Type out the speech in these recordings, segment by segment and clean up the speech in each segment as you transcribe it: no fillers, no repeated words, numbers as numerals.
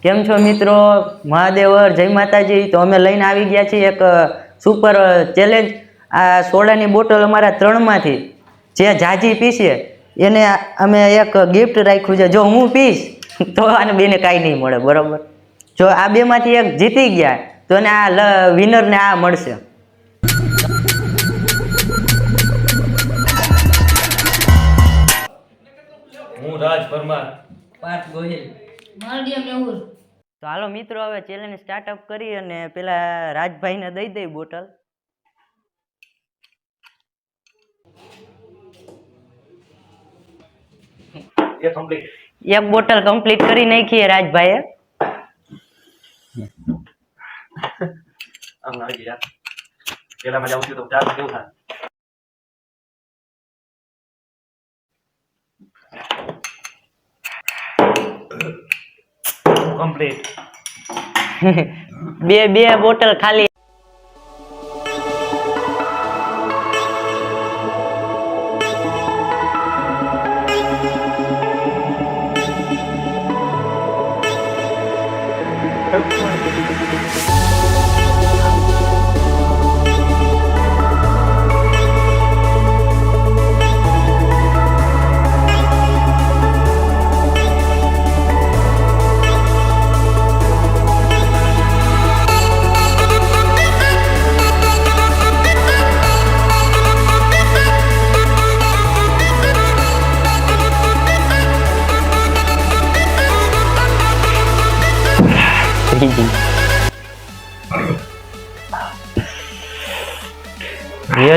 કેમ છો મિત્રો? મહાદેવર, જય માતાજી। તો અમે લઈને આવી ગયા છીએ એક સુપર ચેલેન્જ। આ સોડાની બોટલ અમારા 3 માંથી જે જાજી પીશે એને અમે એક ગિફ્ટ રાખ્યું છે। જો હું પીશ તો આને બેને કાંઈ નહીં મળે, બરોબર? જો આ બે માંથી એક જીતી ગયા તો એને આ વિનરને આ મળશે। હું રાજ પરમાર, પાર્થ ગોહિલ, તો હાલો મિત્રો હવે ચેલેન્જ સ્ટાર્ટઅપ કરી અને પેલા રાજભાઈને દઈ દઈ બોટલ। એક બોટલ કમ્પ્લીટ કરી નાખી રાજભાઈએ। પેલા મજા આવતી તો ચાર કેવું થાય? કમ્પ્લીટ। બે બોટલ ખાલી।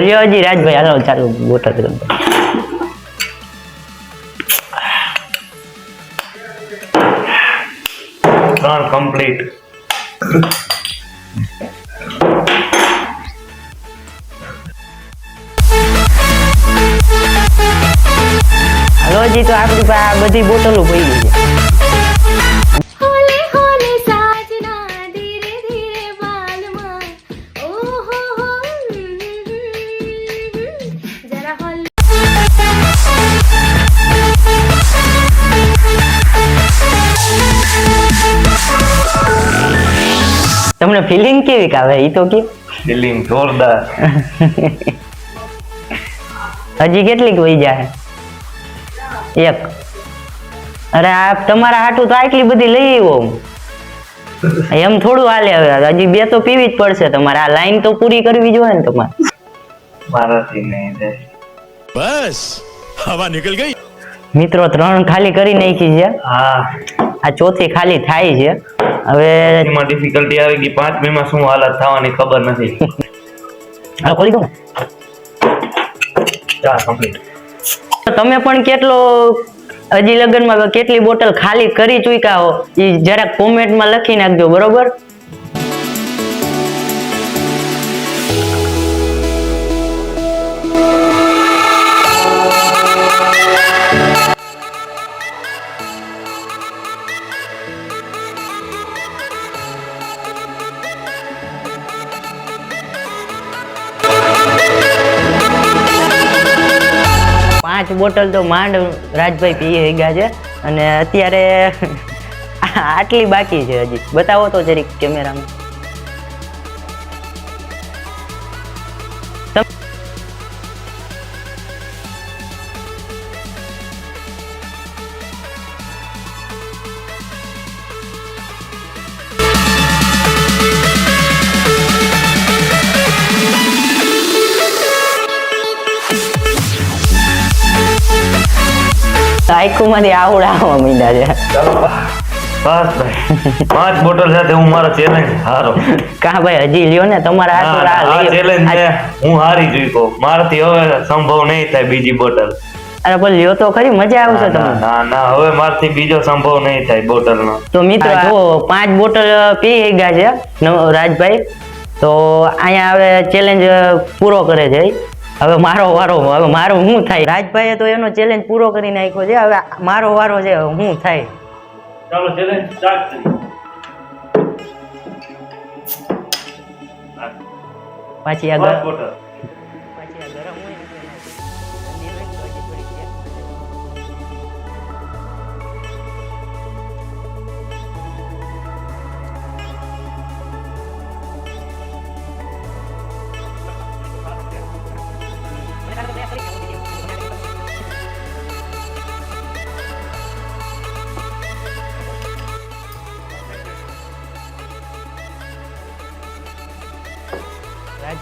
લ્યો હજી રાજભાઈ, હાલો ચાલો બોટલ કરી દો। ત્રણ કમ્પ્લીટ। હાલો હજી તો આપણી પાસે બધી બોટલો પડી છે। તમને ફીલિંગ કેવી આવે ઈ તો કે? ફિલિંગ જોરદાર। હજી કેટલીક વહી જાય? એક। અરે આ તમારા હાટું તો આટલી બધી લઈ આવ્યો, એમ થોડું હાલે। હવે હજી બે તો પીવી જ પડશે તમારે। આ લાઈન તો પૂરી કરવી જોઈએ ને તમારે। મારાથી નહીં થાય। બસ હવા નીકળ ગઈ મિત્રો 3 ખાલી કરી નાખી છે। હા, આ ચોથી ખાલી થાય છે। હવે એમાં ડિફિકલ્ટી આવી ગઈ। 5 માં શું હાલત થવાની ખબર નથી। આ ખોલી દો ને। ચાર કમ્પ્લીટ। તમે પણ કેટલો હજી લગનમાં કેટલી બોટલ ખાલી કરી ચૂક્યા હો એ જરાક કોમેન્ટમાં લખી નાખજો, બરોબર? પાંચ બોટલ તો માંડ રાજભાઈ પી ગયા છે અને અત્યારે આટલી બાકી છે। હજી બતાવો તો જરીક કેમેરામાં। આખું માંથી આવડા મીંડા છે। બસ ભાઈ, 5 બોટલ સાથે હું મારો ચેલેન્જ હારો। કા ભાઈ હજી લ્યો ને તમારા આ ચેલેન્જ છે હું હારી ચૂક્યો। મારાથી હવે સંભવ નહીં થાય બીજી બોટલ। અરે પણ લ્યો તો ખરી, મજા આવશે તમને। ના ના, હવે મારથી બીજો સંભવ નહીં થાય બોટલનો। તો મિત્રો જો 5 બોટલ પી ગયા છે રાજભાઈ। તો અહીંયા હવે ચેલેન્જ પૂરો કરે છે। હવે મારો વારો, હવે મારું શું થાય? રાજભાઈએ તો એનો ચેલેન્જ પૂરો કરી નાખ્યો છે, હવે મારો વારો છે, શું થાય? ચાલો ચેલેન્જ સ્ટાર્ટ કરીએ। પાછી આ ગરમ બોટલ હોય ને તો ઠંડી હોય તો હજી થોડીક છે।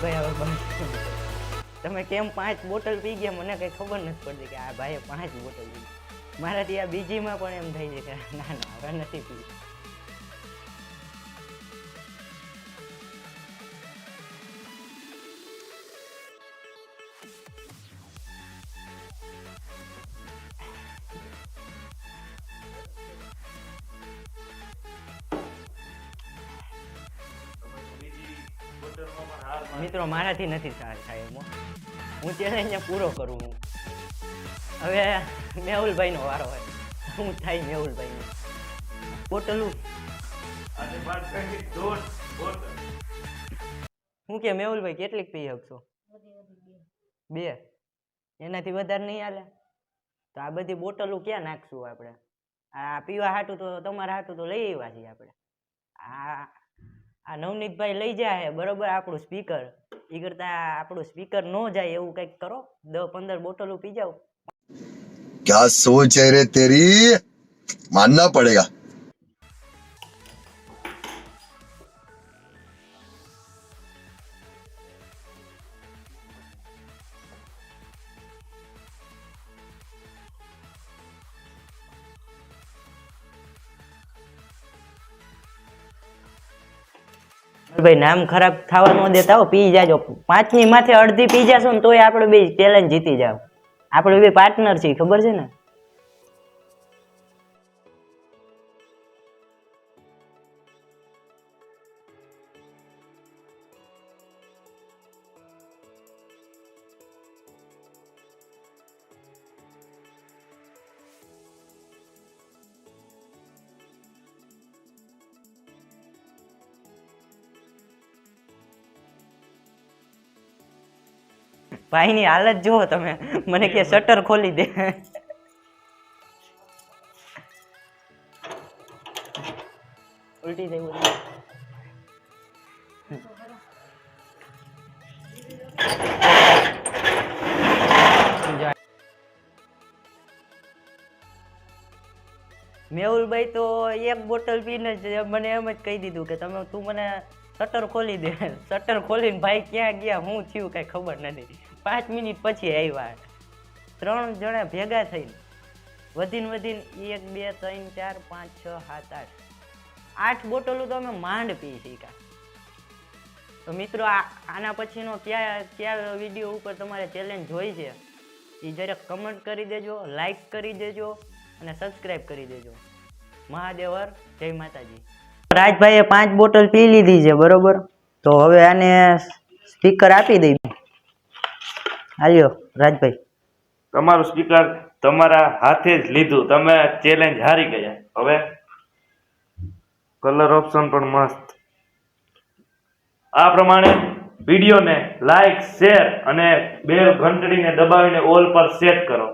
રાજભાઈ હવે બંધ. તમે કેમ 5 બોટલ પી ગયા મને કઈ ખબર નથી પડતી કે આ ભાઈએ 5 બોટલ પી. મારાથી આ બીજીમાં પણ એમ થઈ છે કે ના ના હવે નથી પી. મિત્રો મારાથી નથી થાય એમ. હું ચેલેન્જ પૂરો કરું. હું હવે મેહુલભાઈ નો વારો હોય. હું થાય મેહુલભાઈ બોટલું હું કે મેહુલભાઈ કેટલીક પી શકશો? 2. એનાથી વધારે નહીં હાલે? તો આ બધી બોટલો ક્યાં નાખશું આપણે? આ પીવા હાટું તો તમારા હાટું તો લઈ આવ્યા છીએ આપણે. આ નવનીતભાઈ લઈ જાય બરોબર આપણું સ્પીકર. એ કરતા આપણું સ્પીકર ન જાય એવું કંઈક કરો. 10-15 બોટલો પી જાઓ. क्या सोच है रे तेरी, मानना पड़ेगा. ભાઈ નામ ખરાબ થવા ન દેતા હો. પી જાજો. 5ની માથે અડધી પી જાશો ને તોય આપણે બે ચેલેન્જ જીતી જાવ. આપણે બે પાર્ટનર છીએ ખબર છે ને. ભાઈની હાલત જુઓ તમે. મને કે શટર ખોલી દે. ઉલટી થઈ બોલી. મેહુલભાઈ તો 1 બોટલ પીને જ મને એમ જ કહી દીધું કે તું મને શટર ખોલી દે. શટર ખોલીને ભાઈ ક્યાં ગયા હું થયું કઈ ખબર નથી. 5 મિનિટ પછી આવ્યા. 3 જણા ભેગા થઈને વધીને 1 2 3 4 5 6 7 8 બોટલો તો અમે માંડ પી શીખ્યા. તો મિત્રો આના પછીનો કયા વિડીયો ઉપર તમારે ચેલેન્જ હોય છે એ જરાક કમેન્ટ કરી દેજો, લાઈક કરી દેજો અને સબસ્ક્રાઈબ કરી દેજો. મહાદેવર જય માતાજી. રાજભાઈએ 5 બોટલ પી લીધી છે બરોબર. તો હવે આને સ્પીકર આપી દઈ. હાલ્યો રાજભાઈ. તમારું સ્પીકર તમારા હાથે જ લીધું. તમે ચેલેન્જ હારી ગયા. હવે કલર ઓપ્શન પણ મસ્ત. આ પ્રમાણે વિડીયોને લાઈક, શેર અને બેલ ઘંટડીને દબાવીને ઓલ પર સેટ કરો.